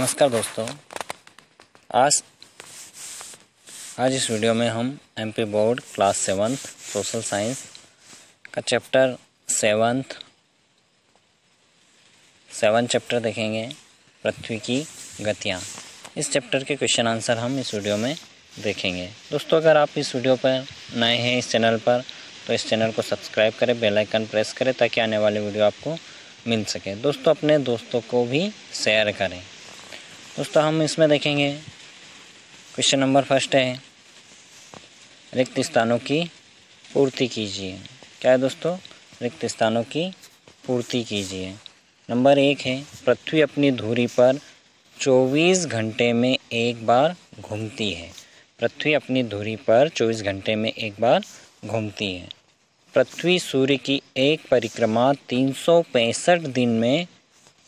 नमस्कार दोस्तों, आज इस वीडियो में हम MP board class 7 social science का चैप्टर 7 चैप्टर देखेंगे, पृथ्वी की गतियाँ। इस चैप्टर के क्वेश्चन आंसर हम इस वीडियो में देखेंगे। दोस्तों, अगर आप इस वीडियो पर नए हैं इस चैनल पर, तो इस चैनल को सब्सक्राइब करें, बेल आइकन प्रेस करें ताकि आने वाली वीडियो आपको मिल सके। दोस्तों, अपने दोस्तों को भी शेयर करें। दोस्तों, हम इसमें देखेंगे क्वेश्चन नंबर फर्स्ट है, रिक्त स्थानों की पूर्ति कीजिए। क्या है दोस्तों? रिक्त स्थानों की पूर्ति कीजिए। नंबर 1 है, पृथ्वी अपनी धुरी पर 24 घंटे में एक बार घूमती है। पृथ्वी अपनी धुरी पर 24 घंटे में एक बार घूमती है। पृथ्वी सूर्य की एक परिक्रमा 365 दिन में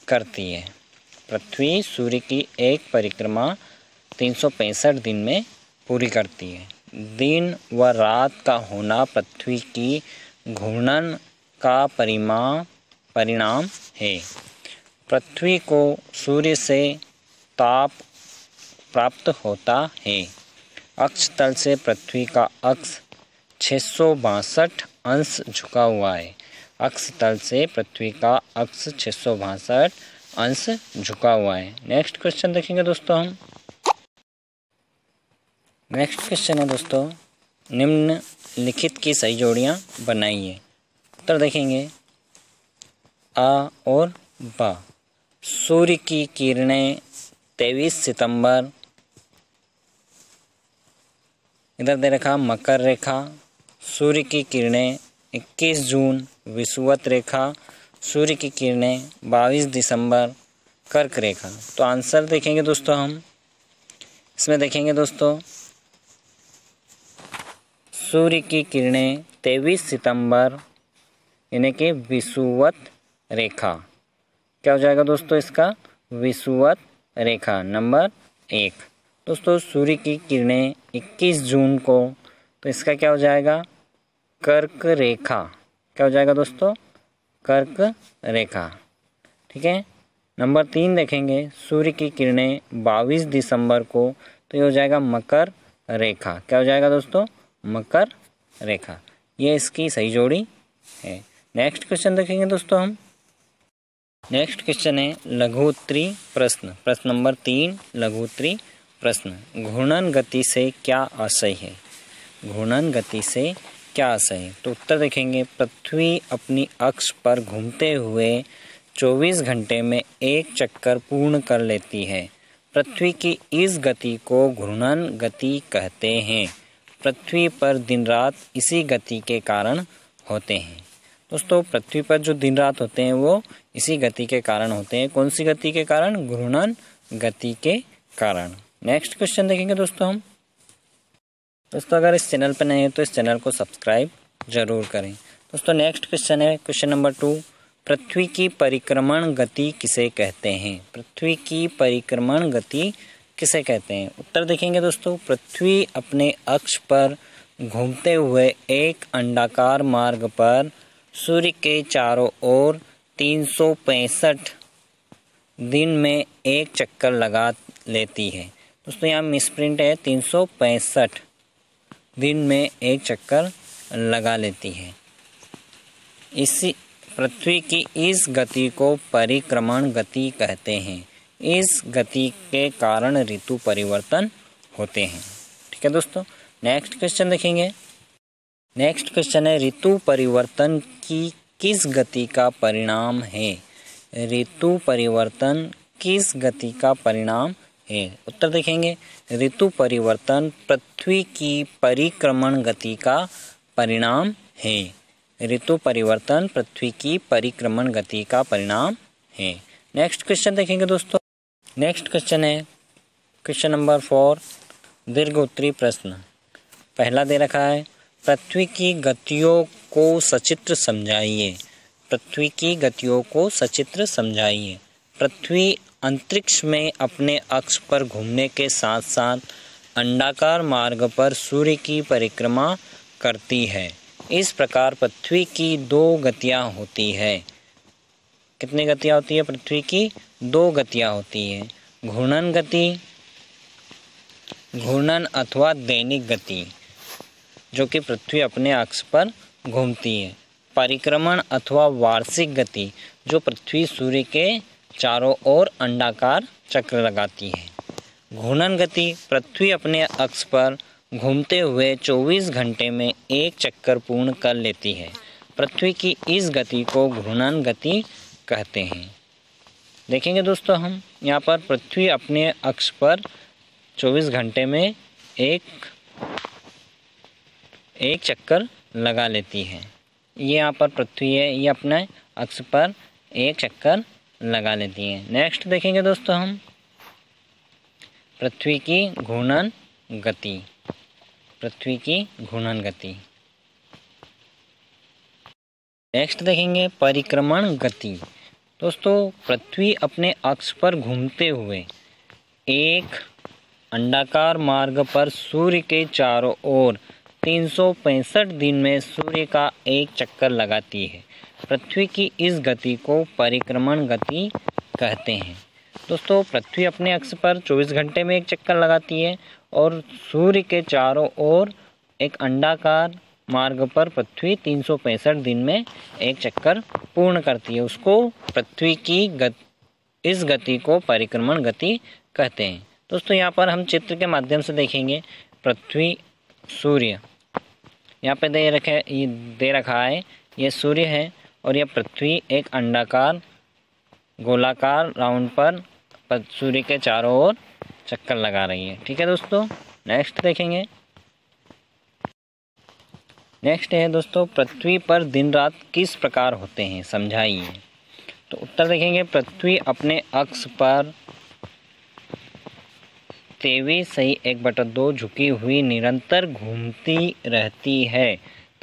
करती है। पृथ्वी सूर्य की एक परिक्रमा 365 दिन में पूरी करती है। दिन व रात का होना पृथ्वी की घूर्णन का परिणाम है। पृथ्वी को सूर्य से ताप प्राप्त होता है। अक्ष तल से पृथ्वी का अक्ष 662 अंश झुका हुआ है। अक्ष तल से पृथ्वी का अक्ष 662 अंश झुका हुआ है। नेक्स्ट क्वेश्चन देखेंगे दोस्तों हम। नेक्स्ट क्वेश्चन है दोस्तों, निम्नलिखित की सही जोड़ियां बनाइए। उत्तर देखेंगे आ और बा। सूर्य की किरणें 23 सितंबर, इधर दे रखा मकर रेखा। सूर्य की किरणें 21 जून, विषुवत रेखा। सूर्य की किरणें 22 दिसंबर, कर्क रेखा। तो आंसर देखेंगे दोस्तों हम इसमें देखेंगे दोस्तों, सूर्य की किरणें 23 सितंबर यानी कि विषुवत रेखा। क्या हो जाएगा दोस्तों इसका? विषुवत रेखा नंबर 1। दोस्तों, सूर्य की किरणें 21 जून को, तो इसका क्या हो जाएगा? कर्क रेखा। क्या हो जाएगा दोस्तों? कर्क रेखा। ठीक है। नंबर 3 देखेंगे, सूर्य की किरणें 22 दिसंबर को, तो ये हो जाएगा मकर रेखा। क्या हो जाएगा दोस्तों? मकर रेखा। ये इसकी सही जोड़ी है। नेक्स्ट क्वेश्चन देखेंगे दोस्तों हम। नेक्स्ट क्वेश्चन है लघु उत्तरी प्रश्न। प्रश्न नंबर 3 लघु उत्तरी प्रश्न। घूर्णन गति से क्या आशय है? घूर्णन गति से क्या आशय है? तो उत्तर देखेंगे, पृथ्वी अपनी अक्ष पर घूमते हुए 24 घंटे में एक चक्कर पूर्ण कर लेती है। पृथ्वी की इस गति को घूर्णन गति कहते हैं। पृथ्वी पर दिन रात इसी गति के कारण होते हैं। दोस्तों, पृथ्वी पर जो दिन रात होते हैं वो इसी गति के कारण होते हैं। कौन सी गति के कारण? घूर्णन गति के कारण। नेक्स्ट क्वेश्चन देखेंगे दोस्तों हम। दोस्तों, अगर इस चैनल पर नए हैं तो इस चैनल को सब्सक्राइब जरूर करें। दोस्तों, नेक्स्ट क्वेश्चन है क्वेश्चन नंबर 2, पृथ्वी की परिक्रमण गति किसे कहते हैं? पृथ्वी की परिक्रमण गति किसे कहते हैं? उत्तर देखेंगे दोस्तों, पृथ्वी अपने अक्ष पर घूमते हुए एक अंडाकार मार्ग पर सूर्य के चारों ओर 365 दिन में एक चक्कर लगा लेती है। दोस्तों, यहाँ मिसप्रिंट है, 365 दिन में एक चक्कर लगा लेती है। इसी पृथ्वी की इस गति को परिक्रमण गति कहते हैं। इस गति के कारण ऋतु परिवर्तन होते हैं। ठीक है दोस्तों। नेक्स्ट क्वेश्चन देखेंगे। नेक्स्ट क्वेश्चन है, ऋतु परिवर्तन की किस गति का परिणाम है? ऋतु परिवर्तन किस गति का परिणाम है? उत्तर देखेंगे, ऋतु परिवर्तन पृथ्वी की परिक्रमण गति का परिणाम है। ऋतु परिवर्तन पृथ्वी की परिक्रमण गति का परिणाम है। नेक्स्ट क्वेश्चन देखेंगे दोस्तों। नेक्स्ट क्वेश्चन है क्वेश्चन नंबर 4 दीर्घ उत्तरी प्रश्न। पहला दे रखा है, पृथ्वी की गतियों को सचित्र समझाइए। पृथ्वी की गतियों को सचित्र समझाइए। पृथ्वी अंतरिक्ष में अपने अक्ष पर घूमने के साथ साथ अंडाकार मार्ग पर सूर्य की परिक्रमा करती है। इस प्रकार पृथ्वी की 2 गतियाँ होती है। कितनी गतियाँ होती है? पृथ्वी की 2 गतियाँ होती हैं। घूर्णन गति, घूर्णन अथवा दैनिक गति जो कि पृथ्वी अपने अक्ष पर घूमती है। परिक्रमण अथवा वार्षिक गति जो पृथ्वी सूर्य के चारों ओर अंडाकार चक्र लगाती है। घूर्णन गति पृथ्वी अपने अक्ष पर घूमते हुए 24 घंटे में एक चक्कर पूर्ण कर लेती है। पृथ्वी की इस गति को घूर्णन गति कहते हैं। देखेंगे दोस्तों हम यहाँ पर पृथ्वी अपने अक्ष पर 24 घंटे में एक चक्कर लगा लेती है। ये यहाँ पर पृथ्वी है, ये अपने अक्ष पर एक चक्कर लगा लेती है। नेक्स्ट देखेंगे दोस्तों हम पृथ्वी की घूर्णन गति, पृथ्वी की घूर्णन गति। नेक्स्ट देखेंगे परिक्रमण गति। दोस्तों पृथ्वी अपने अक्ष पर घूमते हुए एक अंडाकार मार्ग पर सूर्य के चारों ओर 365 दिन में सूर्य का एक चक्कर लगाती है। पृथ्वी की इस गति को परिक्रमण गति कहते हैं। दोस्तों पृथ्वी अपने अक्ष पर 24 घंटे में एक चक्कर लगाती है और सूर्य के चारों ओर एक अंडाकार मार्ग पर पृथ्वी 365 दिन में एक चक्कर पूर्ण करती है। उसको पृथ्वी की इस गति को परिक्रमण गति कहते हैं। दोस्तों यहाँ पर हम चित्र के माध्यम से देखेंगे। पृथ्वी, सूर्य यहाँ पे दे रखा है, ये सूर्य है और यह पृथ्वी एक अंडाकार गोलाकार राउंड पर सूर्य के चारों ओर चक्कर लगा रही है। ठीक है दोस्तों। नेक्स्ट देखेंगे। नेक्स्ट है दोस्तों पृथ्वी पर दिन रात किस प्रकार होते हैं, समझाइए। तो उत्तर देखेंगे पृथ्वी अपने अक्ष पर 23.1/2 झुकी हुई निरंतर घूमती रहती है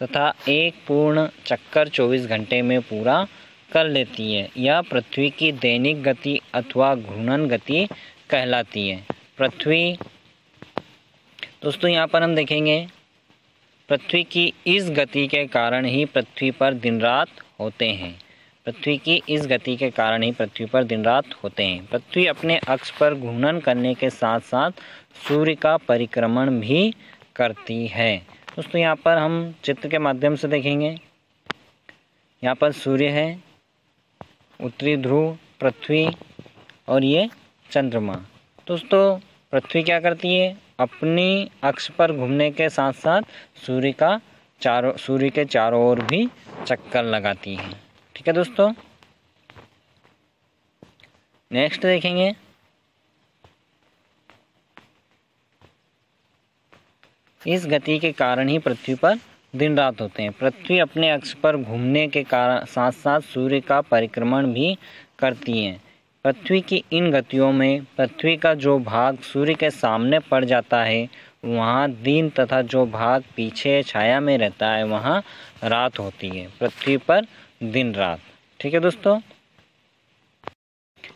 तथा एक पूर्ण चक्कर 24 घंटे में पूरा कर लेती है। यह पृथ्वी की दैनिक गति अथवा घूर्णन गति कहलाती है। पृथ्वी दोस्तों यहाँ पर हम देखेंगे पृथ्वी की इस गति के कारण ही पृथ्वी पर दिन रात होते हैं। पृथ्वी की इस गति के कारण ही पृथ्वी पर दिन रात होते हैं। पृथ्वी अपने अक्ष पर घूर्णन करने के साथ साथ सूर्य का परिक्रमण भी करती है। दोस्तों यहाँ पर हम चित्र के माध्यम से देखेंगे। यहाँ पर सूर्य है, उत्तरी ध्रुव, पृथ्वी और ये चंद्रमा। दोस्तों पृथ्वी क्या करती है, अपनी अक्ष पर घूमने के साथ साथ सूर्य के चारों ओर भी चक्कर लगाती है। ठीक है दोस्तों। नेक्स्ट देखेंगे इस गति के कारण ही पृथ्वी पर दिन रात होते हैं। पृथ्वी अपने अक्ष पर घूमने के कारण साथ साथ सूर्य का परिक्रमण भी करती है। पृथ्वी की इन गतियों में पृथ्वी का जो भाग सूर्य के सामने पड़ जाता है वहाँ दिन तथा जो भाग पीछे छाया में रहता है वहाँ रात होती है। पृथ्वी पर दिन रात। ठीक है दोस्तों।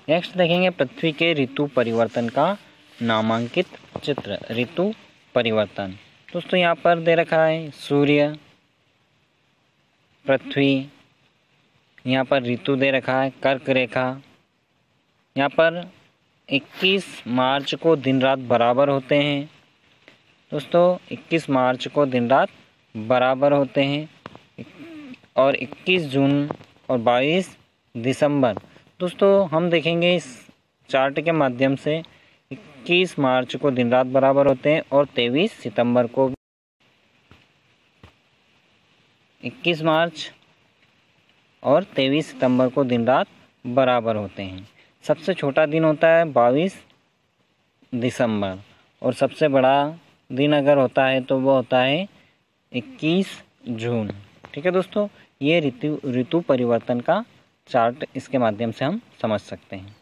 नेक्स्ट देखेंगे पृथ्वी के ऋतु परिवर्तन का नामांकित चित्र। ऋतु परिवर्तन दोस्तों यहाँ पर दे रखा है सूर्य, पृथ्वी, यहाँ पर ऋतु दे रखा है कर्क रेखा। यहाँ पर 21 मार्च को दिन रात बराबर होते हैं। दोस्तों 21 मार्च को दिन रात बराबर होते हैं और 21 जून और 22 दिसंबर। दोस्तों हम देखेंगे इस चार्ट के माध्यम से 21 मार्च को दिन रात बराबर होते हैं और 23 सितंबर को 21 मार्च और 23 सितंबर को दिन रात बराबर होते हैं। सबसे छोटा दिन होता है 22 दिसंबर और सबसे बड़ा दिन अगर होता है तो वो होता है 21 जून। ठीक है दोस्तों। ये ऋतु परिवर्तन का चार्ट इसके माध्यम से हम समझ सकते हैं।